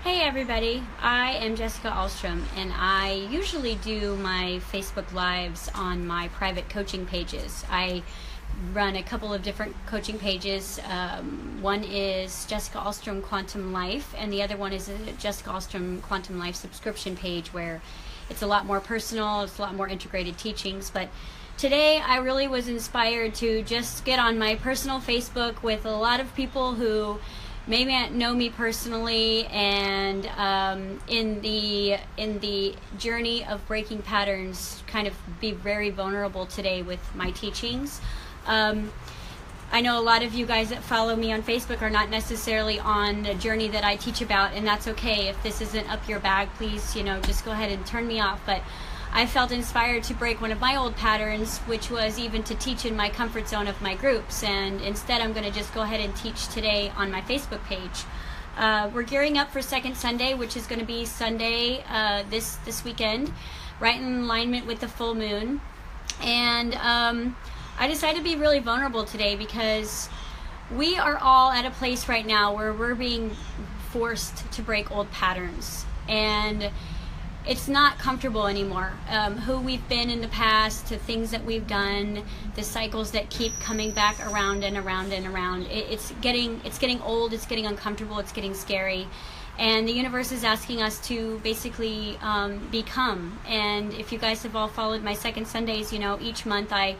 Hey everybody, I am Jessica Alstrom, and I usually do my Facebook Lives on my private coaching pages. I run a couple of different coaching pages. One is Jessica Alstrom Quantum Life, and the other one is a Jessica Alstrom Quantum Life subscription page where it's a lot more personal, it's a lot more integrated teachings. But today I really was inspired to just get on my personal Facebook with a lot of people who may not know me personally, and in the journey of breaking patterns, kind of be very vulnerable today with my teachings. I know a lot of you guys that follow me on Facebook are not necessarily on the journey that I teach about, and that's okay. If this isn't up your bag, please, just go ahead and turn me off. But I felt inspired to break one of my old patterns, which was even to teach in my comfort zone of my groups. And instead, I'm going to just go ahead and teach today on my Facebook page. We're gearing up for Second Sunday, which is going to be Sunday this weekend, right in alignment with the full moon. And I decided to be really vulnerable today because we are all at a place right now where we're being forced to break old patterns. And it's not comfortable anymore. Who we've been in the past, to things that we've done, the cycles that keep coming back around and around and around. It's getting old, it's getting uncomfortable, it's getting scary. And the universe is asking us to basically become. And if you guys have all followed my Second Sundays, each month I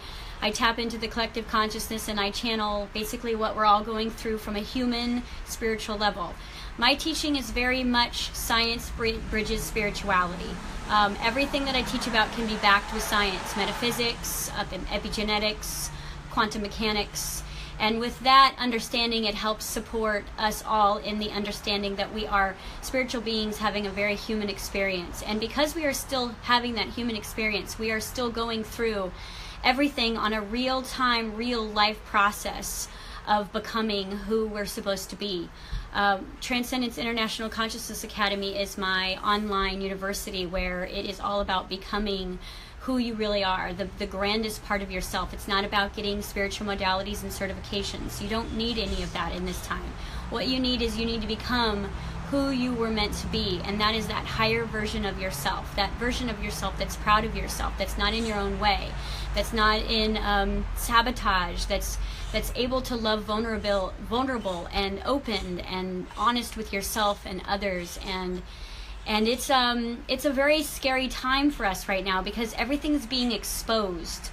tap into the collective consciousness and I channel basically what we're all going through from a human spiritual level. My teaching is very much science bridges spirituality. Everything that I teach about can be backed with science, metaphysics, epigenetics, quantum mechanics. And with that understanding, it helps support us all in the understanding that we are spiritual beings having a very human experience. And because we are still having that human experience, we are still going through everything on a real-time, real-life process of becoming who we're supposed to be. Transcendence International Consciousness Academy is my online university where it is all about becoming who you really are, the grandest part of yourself. It's not about getting spiritual modalities and certifications. You don't need any of that in this time. What you need is you need to become who you were meant to be, and that is that higher version of yourself, that version of yourself that's proud of yourself, that's not in your own way, that's not in sabotage, that's able to love vulnerable and open and honest with yourself and others. And it's a very scary time for us right now because everything's being exposed.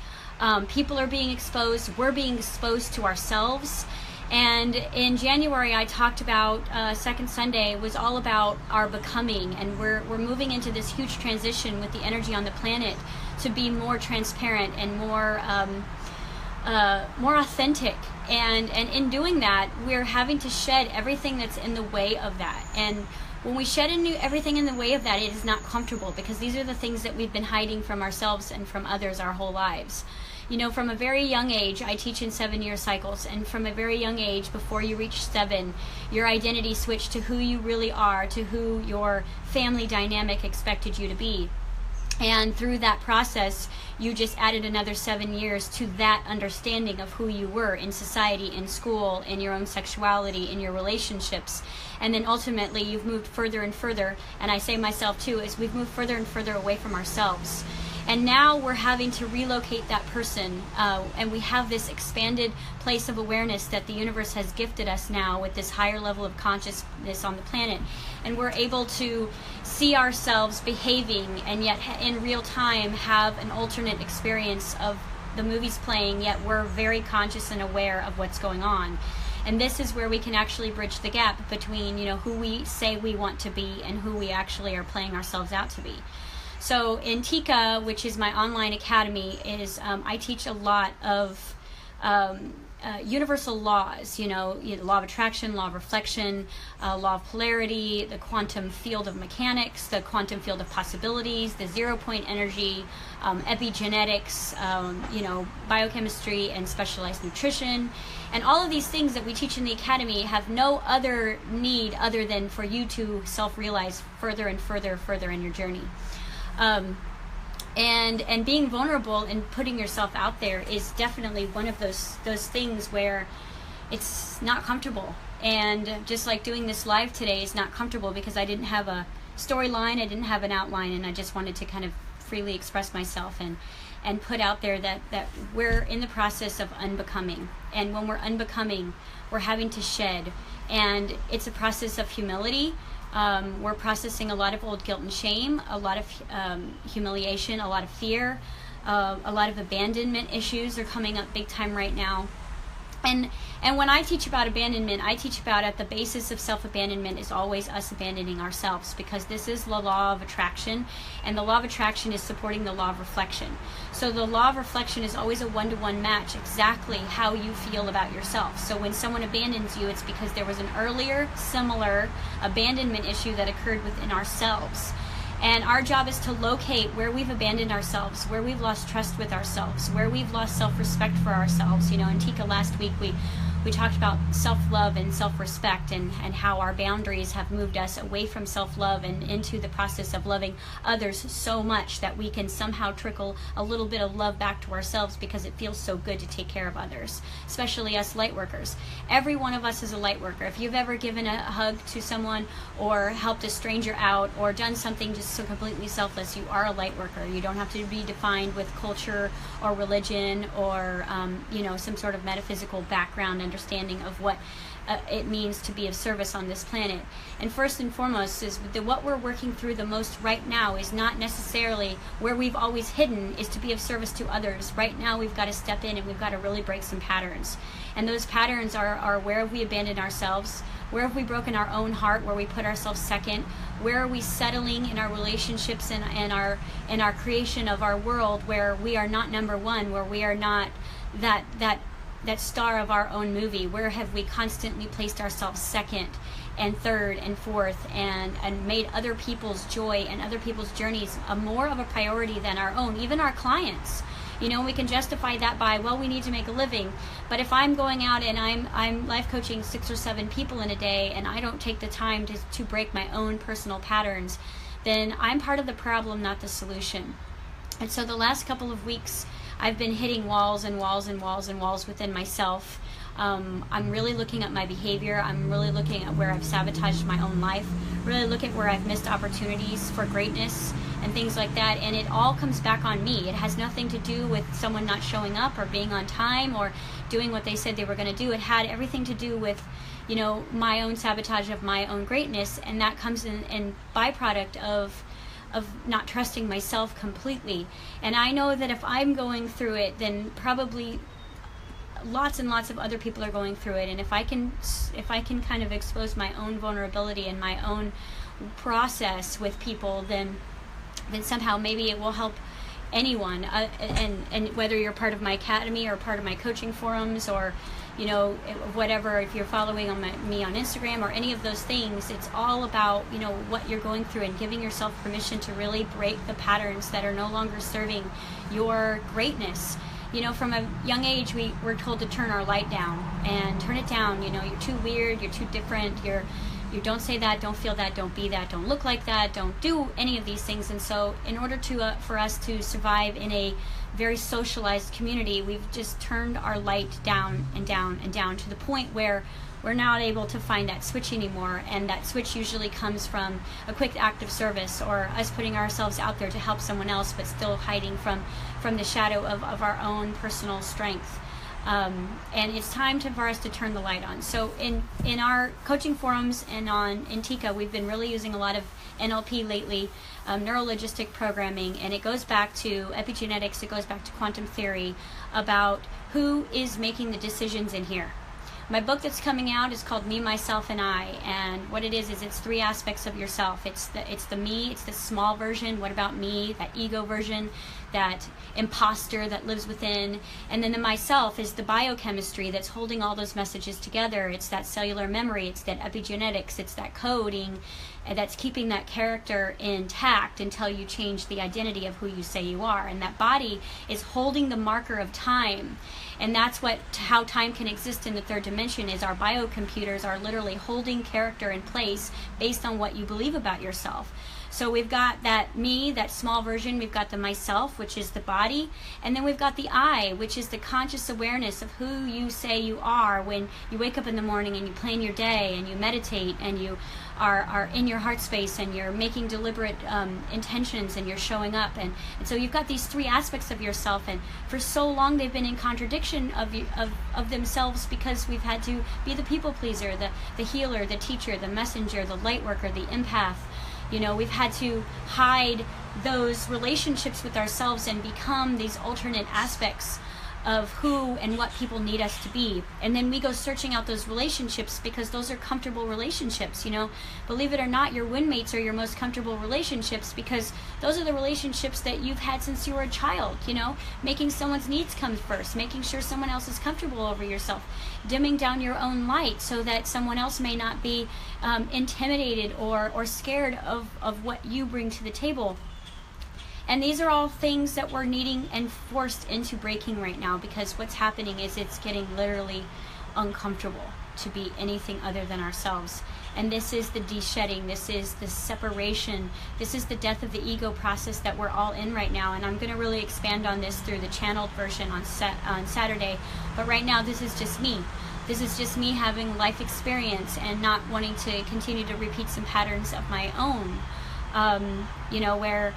People are being exposed. We're being exposed to ourselves. And in January, I talked about Second Sunday was all about our becoming, and we're moving into this huge transition with the energy on the planet to be more transparent and more authentic. And in doing that, we're having to shed everything that's in the way of that. And when we shed everything in the way of that, it is not comfortable because these are the things that we've been hiding from ourselves and from others our whole lives. From a very young age, I teach in 7-year cycles, and from a very young age, before you reach 7, your identity switched to who you really are, to who your family dynamic expected you to be. And through that process, you just added another 7 years to that understanding of who you were in society, in school, in your own sexuality, in your relationships. And then ultimately, you've moved further and further, and I say myself too, as we've moved further and further away from ourselves. And now we're having to relocate that person, and we have this expanded place of awareness that the universe has gifted us now with this higher level of consciousness on the planet. And we're able to see ourselves behaving and yet in real time have an alternate experience of the movies playing, yet we're very conscious and aware of what's going on. And this is where we can actually bridge the gap between, who we say we want to be and who we actually are playing ourselves out to be. So in TICA, which is my online academy, I teach a lot of universal laws, the law of attraction, law of reflection, law of polarity, the quantum field of mechanics, the quantum field of possibilities, the 0-point energy, epigenetics, biochemistry and specialized nutrition. And all of these things that we teach in the academy have no other need other than for you to self-realize further and further in your journey. And being vulnerable and putting yourself out there is definitely one of those things where it's not comfortable. And just like doing this live today is not comfortable because I didn't have a storyline, I didn't have an outline, and I just wanted to kind of freely express myself and put out there that we're in the process of unbecoming. And when we're unbecoming, we're having to shed. And it's a process of humility. We're processing a lot of old guilt and shame, a lot of humiliation, a lot of fear, a lot of abandonment issues are coming up big time right now. And when I teach about abandonment, I teach about at the basis of self-abandonment is always us abandoning ourselves, because this is the law of attraction, and the law of attraction is supporting the law of reflection. So the law of reflection is always a one-to-one match, exactly how you feel about yourself. So when someone abandons you, it's because there was an earlier similar abandonment issue that occurred within ourselves. And our job is to locate where we've abandoned ourselves, where we've lost trust with ourselves, where we've lost self-respect for ourselves. You know, in TICA last week, we talked about self-love and self-respect, and how our boundaries have moved us away from self-love and into the process of loving others so much that we can somehow trickle a little bit of love back to ourselves, because it feels so good to take care of others, especially us light workers. Every one of us is a light worker. If you've ever given a hug to someone or helped a stranger out or done something just so completely selfless, you are a light worker. You don't have to be defined with culture or religion or some sort of metaphysical background understanding of what it means to be of service on this planet. And first and foremost is what we're working through the most right now is not necessarily where we've always hidden, is to be of service to others. Right now we've got to step in and we've got to really break some patterns. And those patterns are where have we abandoned ourselves? Where have we broken our own heart, where we put ourselves second? Where are we settling in our relationships and our creation of our world, where we are not number one, where we are not that star of our own movie? Where have we constantly placed ourselves second and third and fourth and made other people's joy and other people's journeys more of a priority than our own, even our clients? You know, we can justify that by, well, we need to make a living. But if I'm going out and I'm life coaching 6 or 7 people in a day, and I don't take the time to break my own personal patterns, then I'm part of the problem, not the solution. And so the last couple of weeks, I've been hitting walls and walls and walls and walls within myself. I'm really looking at my behavior. I'm really looking at where I've sabotaged my own life, really look at where I've missed opportunities for greatness and things like that. And it all comes back on me. It has nothing to do with someone not showing up or being on time or doing what they said they were going to do. It had everything to do with, my own sabotage of my own greatness. And that comes in byproduct of not trusting myself completely. And I know that if I'm going through it, then probably lots and lots of other people are going through it. And if I can kind of expose my own vulnerability and my own process with people, then somehow maybe it will help anyone. And whether you're part of my academy or part of my coaching forums or whatever, if you're following me on Instagram or any of those things, it's all about what you're going through and giving yourself permission to really break the patterns that are no longer serving your greatness. From a young age, we're told to turn our light down and turn it down. You're too weird, you're too different, you don't say that, don't feel that, don't be that, don't look like that, don't do any of these things. And so in order for us to survive in a very socialized community, we've just turned our light down and down and down to the point where we're not able to find that switch anymore. And that switch usually comes from a quick act of service or us putting ourselves out there to help someone else, but still hiding from the shadow of our own personal strength. And it's time for us to turn the light on. So in our coaching forums and in TICA, we've been really using a lot of NLP lately, neuro-logistic programming, and it goes back to epigenetics, it goes back to quantum theory about who is making the decisions in here. My book that's coming out is called Me, Myself, and I, and what it is it's 3 aspects of yourself. It's the me, it's the small version, what about me, that ego version, that imposter that lives within, and then the myself is the biochemistry that's holding all those messages together. It's that cellular memory, it's that epigenetics, it's that coding, and that's keeping that character intact until you change the identity of who you say you are. And that body is holding the marker of time. And that's how time can exist in the third dimension, is our biocomputers are literally holding character in place based on what you believe about yourself. So we've got that me, that small version, we've got the myself, which is the body, and then we've got the I, which is the conscious awareness of who you say you are when you wake up in the morning and you plan your day and you meditate and you are in your heart space and you're making deliberate intentions and you're showing up. And so you've got these three aspects of yourself, and for so long they've been in contradiction of themselves, because we've had to be the people pleaser, the healer, the teacher, the messenger, the light worker, the empath. You know, we've had to hide those relationships with ourselves and become these alternate aspects of who and what people need us to be. And then we go searching out those relationships because those are comfortable relationships. You know, believe it or not, your win-mates are your most comfortable relationships, because those are the relationships that you've had since you were a child. You know, making someone's needs come first, making sure someone else is comfortable over yourself, dimming down your own light so that someone else may not be intimidated or scared of what you bring to the table. And these are all things that we're needing and forced into breaking right now, because what's happening is it's getting literally uncomfortable to be anything other than ourselves. And this is the de-shedding, this is the separation, this is the death of the ego process that we're all in right now. And I'm going to really expand on this through the channeled version on Saturday. But right now, this is just me. This is just me having life experience and not wanting to continue to repeat some patterns of my own, you know, where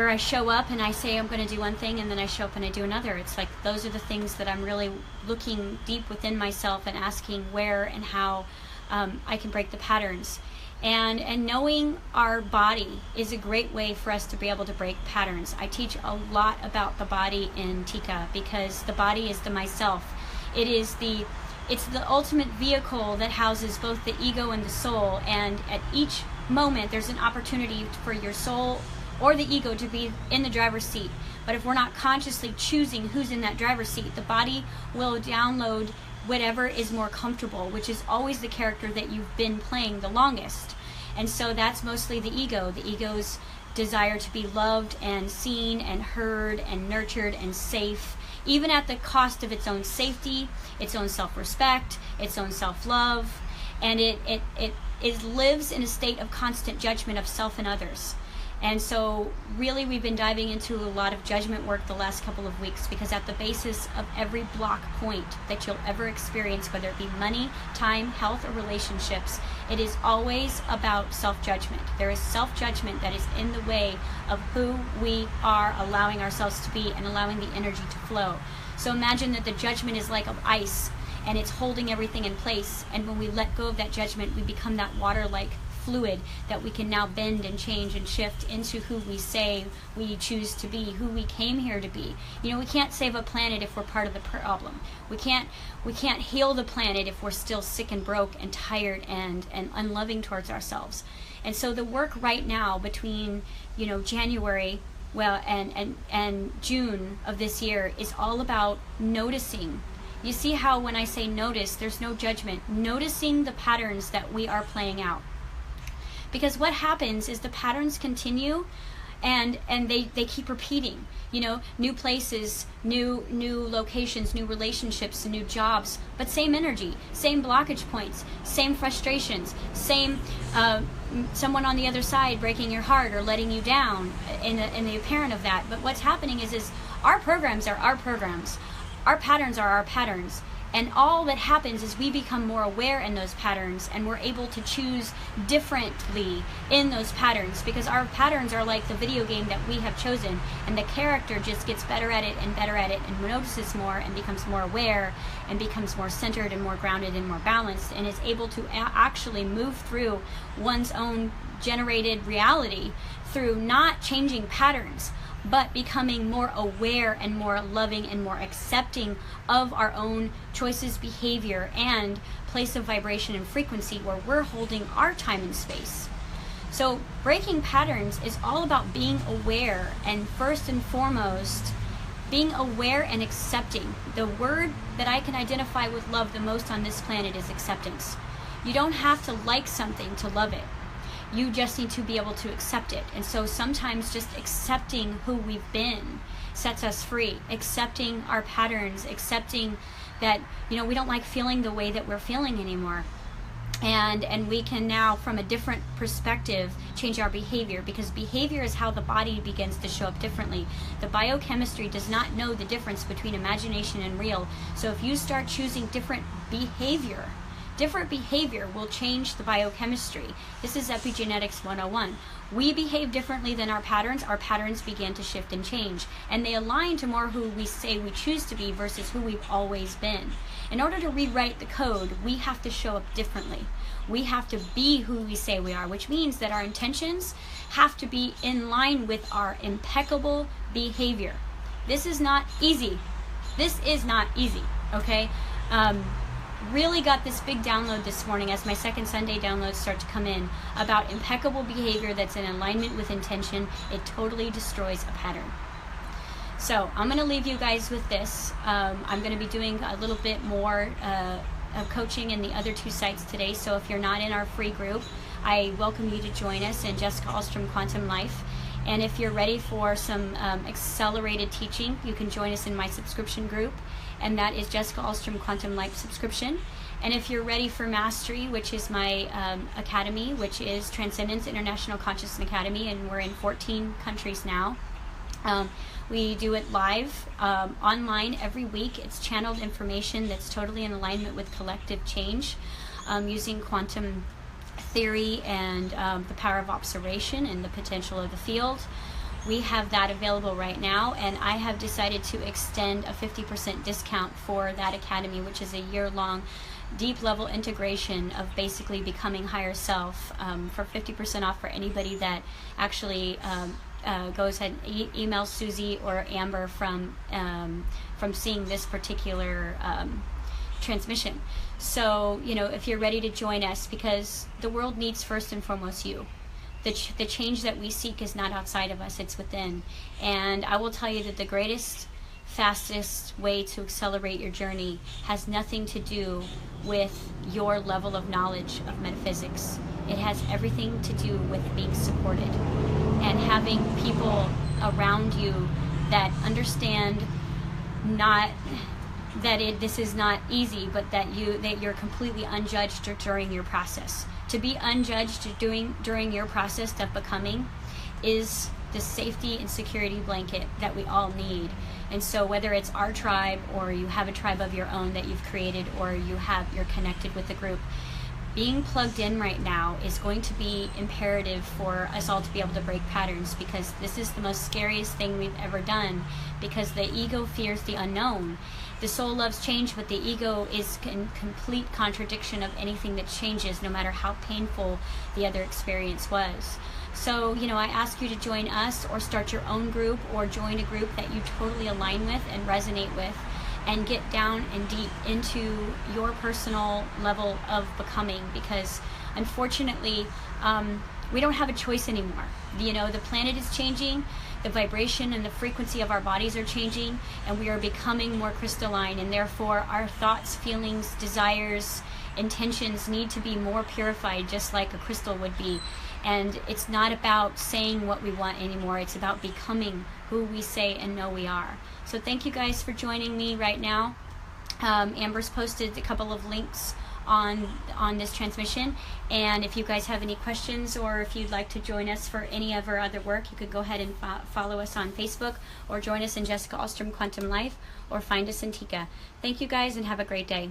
I show up and I say I'm going to do one thing and then I show up and I do another. It's like those are the things that I'm really looking deep within myself and asking where and how I can break the patterns. And knowing our body is a great way for us to be able to break patterns. I teach a lot about the body in TICA, because the body is the myself. It's the ultimate vehicle that houses both the ego and the soul, and at each moment there's an opportunity for your soul or the ego to be in the driver's seat. But if we're not consciously choosing who's in that driver's seat, the body will download whatever is more comfortable, which is always the character that you've been playing the longest. And so that's mostly the ego's desire to be loved and seen and heard and nurtured and safe, even at the cost of its own safety, its own self-respect, its own self-love. And it lives in a state of constant judgment of self and others. And so really we've been diving into a lot of judgment work the last couple of weeks, because at the basis of every block point that you'll ever experience, whether it be money, time, health, or relationships, it is always about self-judgment. There is self-judgment that is in the way of who we are allowing ourselves to be and allowing the energy to flow. So imagine that the judgment is like of ice and it's holding everything in place. And when we let go of that judgment, we become that water-like fluid that we can now bend and change and shift into who we say we choose to be, who we came here to be. You know, we can't save a planet if we're part of the problem. We can't heal the planet if we're still sick and broke and tired and unloving towards ourselves. And so the work right now between, you know, January and June of this year is all about noticing. You see how when I say notice, there's no judgment. Noticing the patterns that we are playing out. Because what happens is the patterns continue and they keep repeating. You know, new places, new locations, new relationships, new jobs, but same energy, same blockage points, same frustrations, same someone on the other side breaking your heart or letting you down in the apparent of that. But what's happening is our programs are our programs. Our patterns are our patterns. And all that happens is we become more aware in those patterns, and we're able to choose differently in those patterns, because our patterns are like the video game that we have chosen, and the character just gets better at it and notices more and becomes more aware and becomes more centered and more grounded and more balanced, and is able to actually move through one's own generated reality through not changing patterns, but becoming more aware and more loving and more accepting of our own choices, behavior, and place of vibration and frequency where we're holding our time and space. So breaking patterns is all about being aware, and first and foremost, being aware and accepting. The word that I can identify with love the most on this planet is acceptance. You don't have to like something to love it. You just need to be able to accept it. And so sometimes just accepting who we've been sets us free. Accepting our patterns, accepting that, you know, we don't like feeling the way that we're feeling anymore. And we can now, from a different perspective, change our behavior, because behavior is how the body begins to show up differently. The biochemistry does not know the difference between imagination and real. So if you start choosing different behavior will change the biochemistry. This is Epigenetics 101. We behave differently than our patterns begin to shift and change, and they align to more who we say we choose to be versus who we've always been. In order to rewrite the code, we have to show up differently. We have to be who we say we are, which means that our intentions have to be in line with our impeccable behavior. This is not easy. Okay? Really got this big download this morning as my second Sunday downloads start to come in about impeccable behavior that's in alignment with intention. It totally destroys a pattern. So I'm going to leave you guys with this. I'm going to be doing a little bit more of coaching in the other two sites today. So if you're not in our free group, I welcome you to join us in Jessica Alstrom Quantum Life. And if you're ready for some accelerated teaching, you can join us in my subscription group, and that is Jessica Alstrom Quantum Life subscription. And if you're ready for mastery, which is my academy, which is Transcendence International Consciousness Academy, and we're in 14 countries now. We do it live, online every week. It's channeled information that's totally in alignment with collective change, using quantum theory and the power of observation and the potential of the field. We have that available right now, and I have decided to extend a 50% discount for that academy, which is a year-long deep level integration of basically becoming higher self, for 50% off for anybody that actually goes ahead and emails Susie or Amber from seeing this particular transmission. So, you know, if you're ready to join us, because the world needs first and foremost you. The change that we seek is not outside of us, it's within. And I will tell you that the greatest, fastest way to accelerate your journey has nothing to do with your level of knowledge of metaphysics. It has everything to do with being supported and having people around you that understand not that this is not easy, but that you're completely unjudged during your process. To be unjudged during your process of becoming is the safety and security blanket that we all need. And so whether it's our tribe, or you have a tribe of your own that you've created, or you're connected with the group, being plugged in right now is going to be imperative for us all to be able to break patterns, because this is the most scariest thing we've ever done, because the ego fears the unknown. The soul loves change, but the ego is in complete contradiction of anything that changes, no matter how painful the other experience was. So, you know, I ask you to join us, or start your own group, or join a group that you totally align with and resonate with, and get down and deep into your personal level of becoming, because unfortunately we don't have a choice anymore. You know, the planet is changing, the vibration and the frequency of our bodies are changing, and we are becoming more crystalline, and therefore our thoughts, feelings, desires, intentions need to be more purified, just like a crystal would be. And it's not about saying what we want anymore, it's about becoming who we say and know we are. So thank you guys for joining me right now. Amber's posted a couple of links on this transmission, and if you guys have any questions, or if you'd like to join us for any of our other work, you could go ahead and follow us on Facebook, or join us in Jessica Alstrom Quantum Life, or find us in TICA. Thank you guys, and have a great day.